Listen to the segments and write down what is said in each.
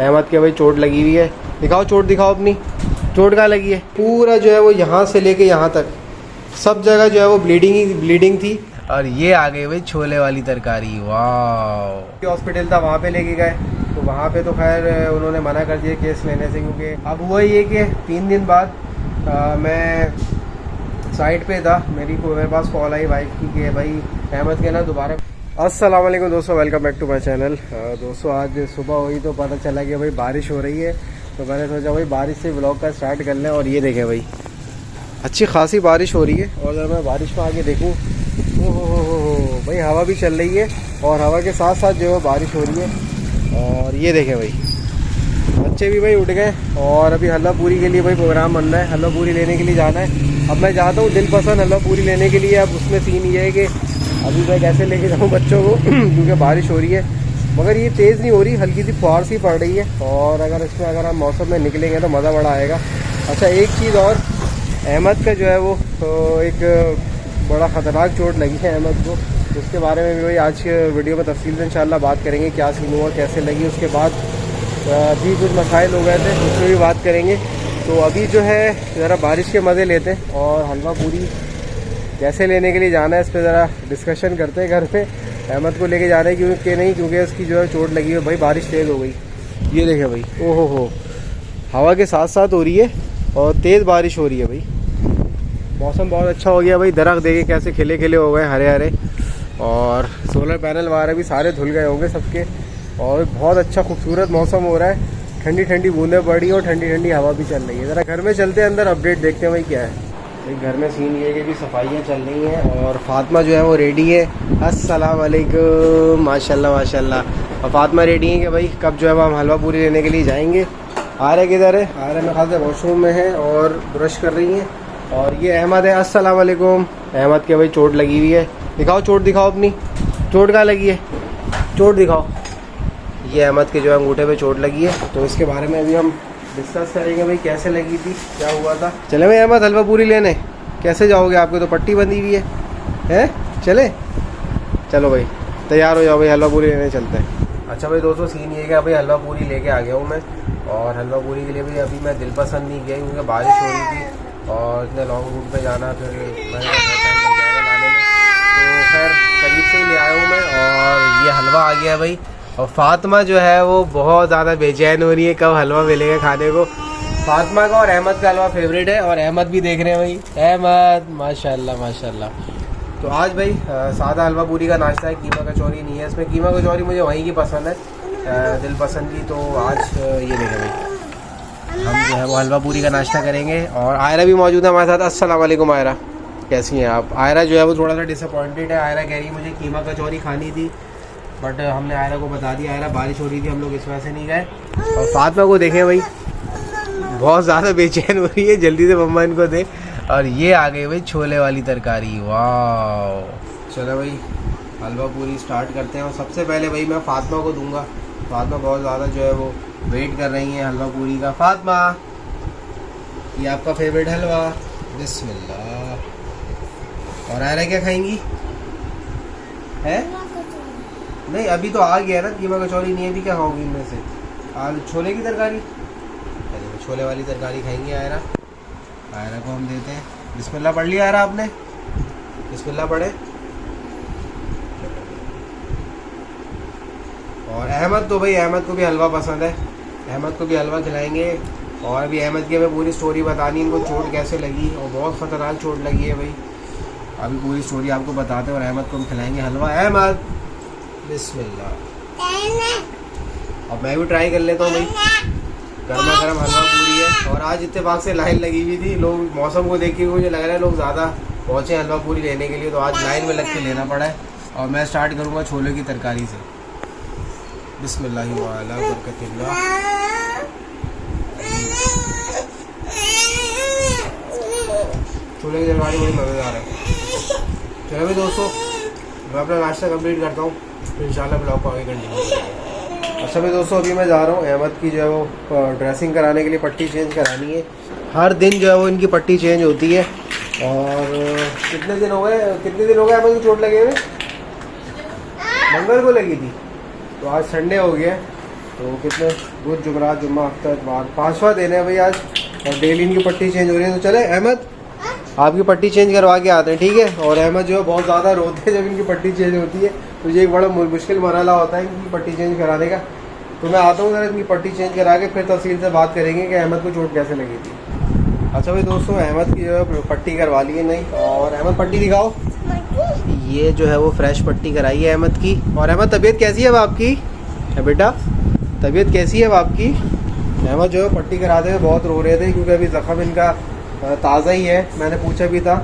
अहमद के भाई चोट लगी हुई है। दिखाओ चोट, दिखाओ अपनी चोट कहाँ लगी है। पूरा जो है वो यहाँ से लेके यहाँ तक सब जगह जो है वो ब्लीडिंग थी। और ये आ गई भाई छोले वाली तरकारी। वाह, हॉस्पिटल था वहाँ पे लेके गए तो वहाँ पे तो खैर उन्होंने मना कर दिया केस लेने से, क्योंकि अब हुआ ये कि 3 दिन बाद मैं साइट पे था, मेरे पास कॉल आई वाइफ की कि भाई अहमद के ना दोबारा। अस्सलाम वालेकुम दोस्तों, welcome back to my channel. दोस्तों आज सुबह हुई तो पता चला कि भाई बारिश हो रही है, तो मैंने सोचा भाई बारिश से व्लॉग का स्टार्ट कर लें। और ये देखें भाई अच्छी खासी बारिश हो रही है। और अगर मैं बारिश में आगे देखूँ तो भाई हवा भी चल रही है और हवा के साथ साथ जो है बारिश हो रही है। और ये देखें भाई बच्चे भी भाई उठ गए और अभी हलवा पूरी के लिए भाई प्रोग्राम बन रहा है, हलवा पूरी लेने के लिए जाना है। अब मैं जाता हूँ दिल पसंद हलवा पूरी लेने के लिए। अब उसमें सीन ये है कि अभी मैं कैसे लेके जाऊँ बच्चों को क्योंकि बारिश हो रही है, मगर ये तेज़ नहीं हो रही, हल्की सी फुहार सी पड़ रही है। और अगर हम मौसम में निकलेंगे तो मज़ा बड़ा आएगा। अच्छा एक चीज़ और, अहमद का जो है वो तो एक बड़ा ख़तरनाक चोट लगी है अहमद को, उसके बारे में भी भाई आज के वीडियो में तफसील से इंशाल्लाह बात करेंगे, क्या सीन हुआ कैसे लगी। उसके बाद भी कुछ मसाइल हो गए थे उसमें भी बात करेंगे। तो अभी जो है ज़रा बारिश के मज़े लेते हैं और हलवा पूरी कैसे लेने के लिए जाना है इस पर ज़रा डिस्कशन करते हैं घर पे। अहमद को लेके जा रहे हैं क्योंकि उसकी जो है चोट लगी है। भाई बारिश तेज़ हो गई, ये देखें भाई, ओहो हो, हवा के साथ साथ हो रही है और तेज़ बारिश हो रही है भाई। मौसम बहुत अच्छा हो गया भाई, दरख्त देखे कैसे खिले खिले हो गए, हरे हरे। और सोलर पैनल वगैरह भी सारे धुल गए होंगे सबके। और बहुत अच्छा खूबसूरत मौसम हो रहा है, ठंडी ठंडी बूंदें पड़ी और ठंडी ठंडी हवा भी चल रही है। ज़रा घर में चलते हैं अंदर, अपडेट देखते हैं भाई क्या है। एक घर में सीन ये है कि सफाइयाँ चल रही हैं और फातिमा जो है वो रेडी है। अस्सलाम वालेकुम, माशाल्लाह माशाल्लाह। और फातिमा रेडी है कि भाई कब जो है वो हम हलवा पूरी लेने के लिए जाएंगे। आर्या किधर है? आर्या मेरे ख्याल से वॉशरूम में है और ब्रश कर रही हैं। और ये अहमद है। अस्सलाम वालेकुम। अहमद के भाई चोट लगी हुई है। दिखाओ चोट, दिखाओ अपनी चोट कहाँ लगी है, चोट दिखाओ। ये अहमद के जो है अंगूठे पे चोट लगी है, तो इसके बारे में अभी हम डिस्कस करेंगे भाई कैसे लगी थी, क्या हुआ था। चले भाई अहमद हलवा पूरी लेने, कैसे जाओगे? आपके तो पट्टी बंधी हुई है, हैं? चले, चलो भाई तैयार हो जाओ भाई, हलवा पूरी लेने चलते हैं। अच्छा भाई दोस्तों सीन ये है भाई हलवा पूरी लेके आ गया हूँ मैं। और हलवा पूरी के लिए भाई अभी मैं दिल पसंद नहीं गया क्योंकि बारिश हो रही थी और इतने लॉन्ग रूट पे जाना, फिर मैंने बहुत टाइम लग जाएगा लाने में। तो खैर करीब से ही ले आया हूँ मैं और ये हलवा आ गया भाई। और फातिमा जो है वो बहुत ज़्यादा बेचैन हो रही है कब हलवा मिलेगा खाने को। फातिमा का और अहमद का हलवा फेवरेट है और अहमद भी देख रहे हैं भाई, अहमद माशाल्लाह माशाल्लाह। तो आज भाई सादा हलवा पूरी का नाश्ता है, कीमा कचौरी नहीं है इसमें। कीमा कचौरी मुझे वहीं की पसंद है, दिल पसंद की। तो आज ये देखें भाई हम जो है वो हलवा पूरी का नाश्ता करेंगे। और आयरा भी मौजूद है हमारे साथ। अस्सलाम वालेकुम आयरा, कैसी हैं आप? आयरा जो है वो थोड़ा सा डिसअपॉइंटेड है। आयरा कह रही है मुझे कीमा कचौरी खानी थी, बट हमने आयरा को बता दिया। आयरा बारिश हो रही थी, हम लोग इस वजह से नहीं गए। और फातिमा को देखें भाई बहुत ज़्यादा बेचैन हो रही है, जल्दी से मम्मा इनको दे। और ये आ गई भाई छोले वाली तरकारी। वाह, चलो भाई हलवा पूरी स्टार्ट करते हैं। और सबसे पहले भाई मैं फातिमा को दूंगा, फातिमा बहुत ज़्यादा जो है वो वेट कर रही हैं हलवा पूरी का। फातिमा ये आपका फेवरेट हलवा, बिस्मिल्लाह। और आयरा क्या खाएंगी? है नहीं अभी तो आ गया ना, कीमा कचौरी नहीं है, अभी क्या खाओगी इनमें से? आलू छोले की तरकारी, अरे छोले वाली तरकारी खाएंगे आयरा। आयरा को हम देते हैं। बिस्मिल्लाह पढ़ लिया आयरा आपने? बिस्मिल्लाह पढ़े। और अहमद तो भाई अहमद को भी हलवा पसंद है, अहमद को भी हलवा खिलाएंगे। और अभी अहमद की हमें पूरी स्टोरी बतानी, इनको चोट कैसे लगी और बहुत ख़तरनाक चोट लगी है भाई। अभी पूरी स्टोरी आपको बताते हैं और अहमद को हम खिलाएंगे हलवा। अहमद बिस्मिल्लाह। अब मैं भी ट्राई कर लेता हूँ भाई, गर्मा गर्म हलवा पूरी है। और आज इत्तेफाक से लाइन लगी हुई थी, लोग मौसम को देख के मुझे लग रहा है लोग ज़्यादा पहुँचे हलवा पूरी लेने के लिए, तो आज लाइन में लग के लेना पड़ा है। और मैं स्टार्ट करूँगा छोले की तरकारी से। बिस्मिल्लाह वाला बरकतिल्लाह। छोले की तरकारी बड़ी मज़ेदार है। चलो भाई दोस्तों मैं अपना नाश्ता कंप्लीट करता हूँ, फिर इंशाल्लाह ब्लॉग को आगे कंटिन्यू करेंगे। अच्छा भाई दोस्तों अभी मैं जा रहा हूँ अहमद की जो है वो ड्रेसिंग कराने के लिए, पट्टी चेंज करानी है। हर दिन जो है वो इनकी पट्टी चेंज होती है। और कितने दिन हो गए अहमद को चोट लगे हुए? मंगल को लगी थी, तो आज संडे हो गया तो कितने बुध जुमरात जुम्मा हफ्ता इतवार 5वां दिन है भाई आज, और डेली इनकी पट्टी चेंज हो रही है। तो चले अहमद आपकी पट्टी चेंज करवा के आते हैं, ठीक है। और अहमद जो है बहुत ज़्यादा रोते हैं जब इनकी पट्टी चेंज होती है, तो ये एक बड़ा मुश्किल मरहला होता है इनकी पट्टी चेंज कराने का। तो मैं आता हूँ ज़रा इनकी पट्टी चेंज करा के फिर तफसील से बात करेंगे कि अहमद को चोट कैसे लगी थी। अच्छा भाई दोस्तों, अहमद की जो है पट्टी करवा ली है नहीं, और अहमद पट्टी दिखाओ। ये जो है वो फ्रेश पट्टी कराई है अहमद की। और अहमद तबीयत कैसी है अब आपकी? बेटा तबीयत कैसी है अब आपकी? अहमद जो है पट्टी कराते हुए बहुत रो रहे थे क्योंकि अभी ज़ख़म इनका ताज़ा ही है। मैंने पूछा भी था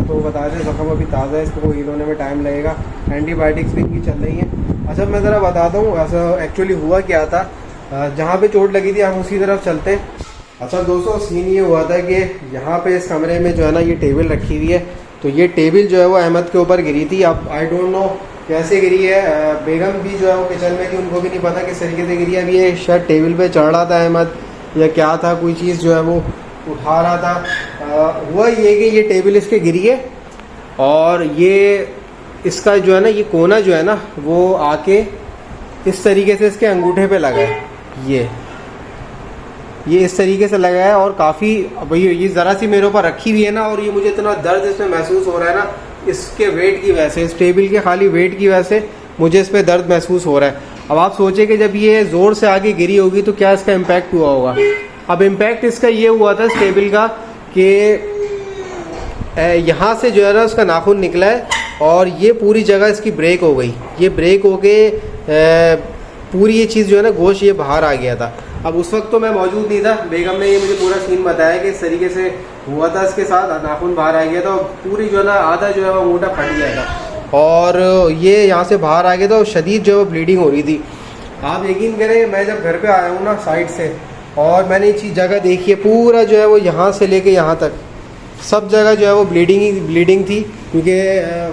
तो बता रहे ज़ख़म अभी ताज़ा है, इसको हील होने में टाइम लगेगा, एंटीबायोटिक्स भी इनकी चल रही है। अच्छा मैं ज़रा बताता हूँ ऐसा एक्चुअली हुआ क्या था, जहाँ पे चोट लगी थी हम उसी तरफ चलते हैं। अच्छा दोस्तों, सीन ये हुआ था कि यहाँ पे इस कमरे में जो है ना ये टेबल रखी हुई है, तो ये टेबल जो है वो अहमद के ऊपर गिरी थी। अब आई डोंट नो कैसे गिरी है, बेगम भी जो है वो किचन में थी, उनको भी नहीं पता किस तरीके से गिरी है। अब ये शायद टेबल पे चढ़ रहा था अहमद या क्या था, कोई चीज़ जो है वो उठा रहा था। हुआ ये कि ये टेबल इसके गिरी है और ये इसका जो है ना ये कोना जो है ना वो आके इस तरीके से इसके अंगूठे पे लगा है। ये इस तरीके से लगा है और काफ़ी भैया ये ज़रा सी मेरे ऊपर रखी हुई है ना, और ये मुझे इतना दर्द इसमें महसूस हो रहा है ना, इसके वेट की वजह से, इस टेबल के खाली वेट की वजह से मुझे इस पर दर्द महसूस हो रहा है। अब आप सोचें कि जब ये ज़ोर से आगे गिरी होगी तो क्या इसका इम्पैक्ट हुआ होगा। अब इम्पैक्ट इसका ये हुआ था इस टेबल का कि यहाँ से जो है ना उसका नाखून निकला है और ये पूरी जगह इसकी ब्रेक हो गई। ये ब्रेक हो के पूरी ये चीज़ जो है ना गोश्त ये बाहर आ गया था। अब उस वक्त तो मैं मौजूद नहीं था, बेगम ने ये मुझे पूरा सीन बताया कि इस तरीके से हुआ था, इसके साथ नाखून बाहर आ गया था और पूरी जो है ना आधा जो है वो अंगूठा फट गया था और ये यहाँ से बाहर आ गया था और शदीद जो है ब्लीडिंग हो रही थी। आप यकीन करें, मैं जब घर पे आया हूँ ना साइड से और मैंने ये चीज़ जगह देखी है, पूरा जो है वो यहाँ से लेके यहाँ तक सब जगह जो है वो ब्लीडिंग थी, क्योंकि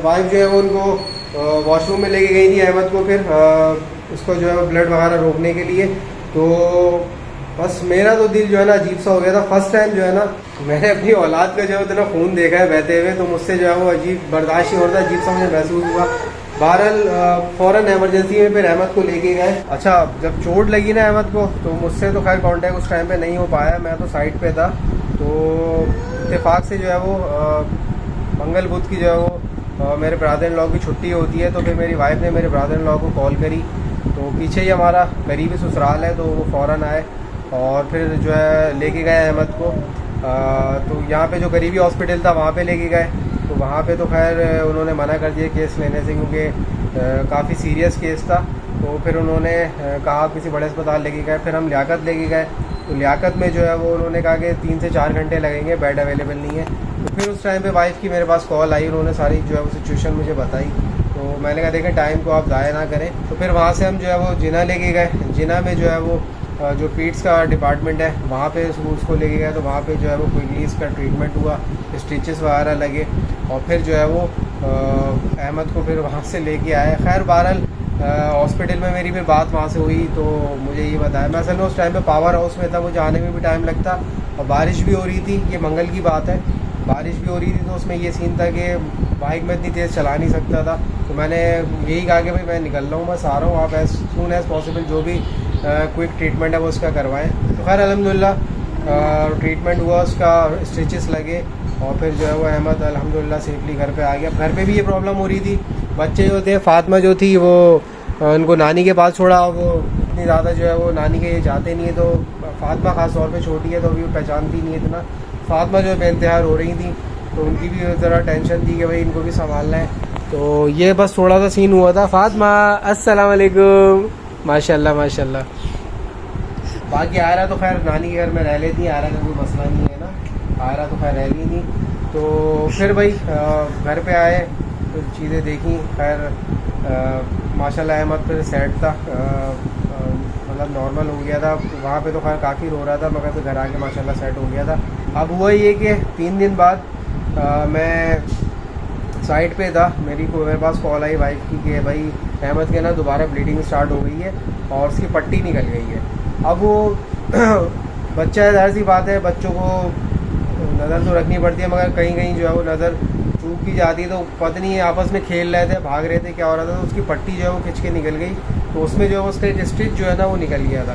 वाइफ जो है वो उनको वॉशरूम में लेके गई थी अहमद को, फिर उसको जो है वो ब्लड वगैरह रोकने के लिए। तो बस मेरा तो दिल जो है ना अजीब सा हो गया था। फर्स्ट टाइम जो है ना मैंने अपनी औलाद का जो है इतना खून देखा है बहते हुए, तो मुझसे जो है वो अजीब बर्दाश्त नहीं हो रहा था, अजीब सा मुझे महसूस हुआ। बहरहाल फ़ौरन एमरजेंसी में फिर अहमद को लेके गए। अच्छा जब चोट लगी ना अहमद को, तो मुझसे तो खैर कांटेक्ट उस टाइम पे नहीं हो पाया, मैं तो साइड पे था। तो इत्तेफाक से जो है वो मंगल बुध की जो है वो मेरे ब्रदर इन लॉ की छुट्टी होती है, तो फिर मेरी वाइफ ने मेरे ब्रदर इन लॉ को कॉल करी। तो पीछे ही हमारा करीबी ससुराल है, तो वो फ़ौरन आए और फिर जो है लेके गए अहमद को। तो यहाँ पे जो करीबी हॉस्पिटल था वहाँ पे लेके गए, तो वहाँ पे तो खैर उन्होंने मना कर दिया केस लेने से, क्योंकि काफ़ी सीरियस केस था। तो फिर उन्होंने कहा किसी बड़े अस्पताल लेके गए। फिर हम लियाकत लेके गए, तो लियाकत में जो है वो उन्होंने कहा कि 3 से 4 घंटे लगेंगे, बेड अवेलेबल नहीं है। तो फिर उस टाइम पे वाइफ की मेरे पास कॉल आई, उन्होंने सारी जो है वो सिचुएशन मुझे बताई। तो मैंने कहा देखें टाइम को आप ज़ाया ना करें। तो फिर वहाँ से हम जो है वो जिना लेके गए। जिना में जो है वो जो पीट्स का डिपार्टमेंट है वहाँ पे उसको लेके गए, तो वहाँ पे जो है वो क्विकली इसका ट्रीटमेंट हुआ, स्टिचेस वगैरह लगे और फिर जो है वो अहमद को फिर वहाँ से लेके आए। खैर बहरहाल हॉस्पिटल में मेरी फिर बात वहाँ से हुई, तो मुझे ये बताया, मैं असल में उस टाइम पे पावर हाउस में था, मुझे आने में भी टाइम लगता और बारिश भी हो रही थी। ये मंगल की बात है, बारिश भी हो रही थी, तो उसमें ये सीन था कि बाइक में इतनी तेज़ चला नहीं सकता था। तो मैंने यही कहा कि भाई मैं निकल रहा हूँ, बस आ रहा हूँ, आप एज सून एज़ पॉसिबल जो भी क्विक ट्रीटमेंट है वो उसका करवाएं। तो खैर अल्हम्दुलिल्लाह ट्रीटमेंट हुआ, उसका स्टिचेस लगे और फिर जो है वो अहमद अल्हम्दुलिल्लाह सेफली घर पे आ गया। घर पे भी ये प्रॉब्लम हो रही थी, बच्चे जो थे, फातिमा जो थी वो उनको नानी के पास छोड़ा, वो इतनी ज़्यादा जो है वो नानी के जाते नहीं है, तो फातिमा ख़ास तौर पे छोटी है तो अभी वो पहचानती नहीं है इतना। फातिमा जो है बेइंतहा रो रही थी, तो उनकी भी ज़रा टेंशन थी कि भाई इनको भी संभालना है। तो ये बस थोड़ा सा सीन हुआ था। फातिमा अस्सलाम वालेकुम, माशाल्लाह माशाल्लाह। बाकी आयरा तो खैर नानी के घर में रह लेती, आयरा का कोई मसला नहीं है ना, आयरा तो खैर रह ली नहीं। तो फिर भाई घर पे आए, तो चीज़ें देखी, खैर माशाल्लाह अहमद फिर सेट था, मतलब नॉर्मल हो गया था। वहाँ पे तो खैर काफ़ी रो रहा था, मगर फिर घर आके माशाल्लाह सेट हो गया था। अब हुआ ये कि 3 दिन बाद मैं साइड पे था, मेरे पास कॉल आई वाइफ की कि भाई अहमद के ना दोबारा ब्लीडिंग स्टार्ट हो गई है और उसकी पट्टी निकल गई है। अब वो बच्चा है, ज़ाहिर सी बात है, बच्चों को नज़र तो रखनी पड़ती है, मगर कहीं कहीं जो है वो नज़र चूक की जाती है। तो पता नहीं आपस में खेल रहे थे, भाग रहे थे, क्या हो रहा था, तो उसकी पट्टी जो है वो खिंच के निकल गई तो उसमें जो है उसका एक स्टिच जो है ना वो निकल गया था।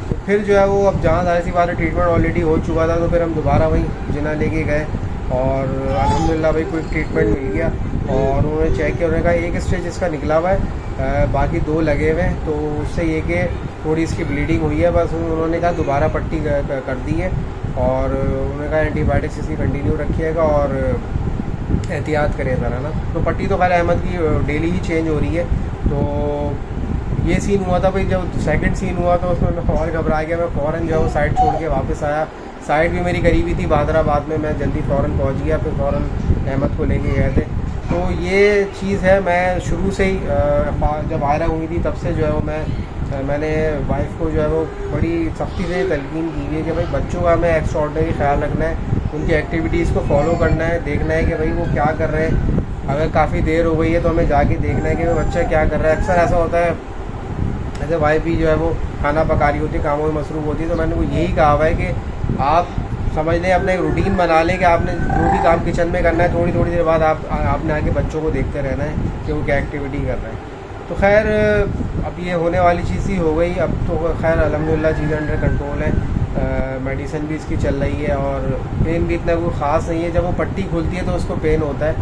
तो फिर जो है वो अब जहाँ जाहिर सी बात है ट्रीटमेंट ऑलरेडी हो चुका था, तो फिर हम दोबारा वहीं जिना लेके गए और अल्हम्दुलिल्लाह भाई कोई ट्रीटमेंट मिल गया। और उन्होंने चेक किया, उन्होंने कहा एक स्टिच इसका निकला हुआ है, बाकी 2 लगे हुए हैं। तो उससे ये कि थोड़ी इसकी ब्लीडिंग हुई है, बस उन्होंने कहा दोबारा पट्टी कर दी है और उन्होंने कहा एंटीबायोटिक्स इसकी कंटिन्यू रखिएगा और एहतियात करें ज़रा ना। तो पट्टी तो खैर अहमद की डेली ही चेंज हो रही है। तो ये सीन हुआ था भाई, जब सेकंड सीन हुआ तो उसमें मैं और घबरा गया। मैं फ़ौरन जो है वो साइड छोड़ के वापस आया। साइड भी मेरी करीबी थी बादराबाद में, मैं जल्दी फ़ौरन पहुंच गया, फिर फ़ौरन अहमद को लेके गए थे। तो ये चीज़ है, मैं शुरू से ही जब आयरा हुई थी तब से जो है वो मैंने वाइफ को जो है वो बड़ी सख्ती से तलकीन की है कि भाई बच्चों का हमें एक्स्ट्राऑर्डिनरी ख्याल रखना है, उनकी एक्टिविटीज़ को फॉलो करना है, देखना है कि भाई वो क्या कर रहे हैं। अगर काफ़ी देर हो गई है तो हमें जाके देखना है कि वो बच्चा क्या कर रहा है। अक्सर ऐसा होता है, ऐसे वाइफ भी जो है वो खाना पका रही होती है, कामों में मसरूफ़ होती है। तो मैंने वो यही कहा हुआ है कि आप समझ लें, अपना एक रूटीन बना लें कि आपने जो भी काम किचन में करना है, थोड़ी थोड़ी देर बाद आपने आके बच्चों को देखते रहना है कि वो क्या एक्टिविटी कर रहे हैं। तो खैर अब ये होने वाली चीज़ ही हो गई। अब तो खैर अल्हम्दुलिल्लाह चीज़ें अंडर कंट्रोल है, मेडिसिन भी इसकी चल रही है और पेन भी इतना कोई ख़ास नहीं है। जब वो पट्टी खुलती है तो उसको पेन होता है।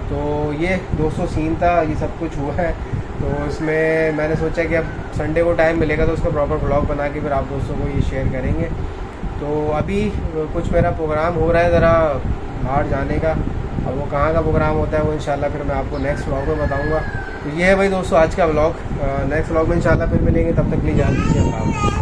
तो ये 200 सीन था, ये सब कुछ हुआ है। तो इसमें मैंने सोचा कि अब संडे को टाइम मिलेगा तो उसका प्रॉपर ब्लॉग बना के फिर आप दोस्तों को ये शेयर करेंगे। तो अभी कुछ मेरा प्रोग्राम हो रहा है ज़रा बाहर जाने का। अब वो कहाँ का प्रोग्राम होता है वो इंशाल्लाह फिर मैं आपको नेक्स्ट व्लॉग में बताऊँगा। तो ये है भाई दोस्तों आज का व्लॉग। नेक्स्ट व्लॉग में इंशाल्लाह फिर मिलेंगे, तब तक के लिए जान दीजिए।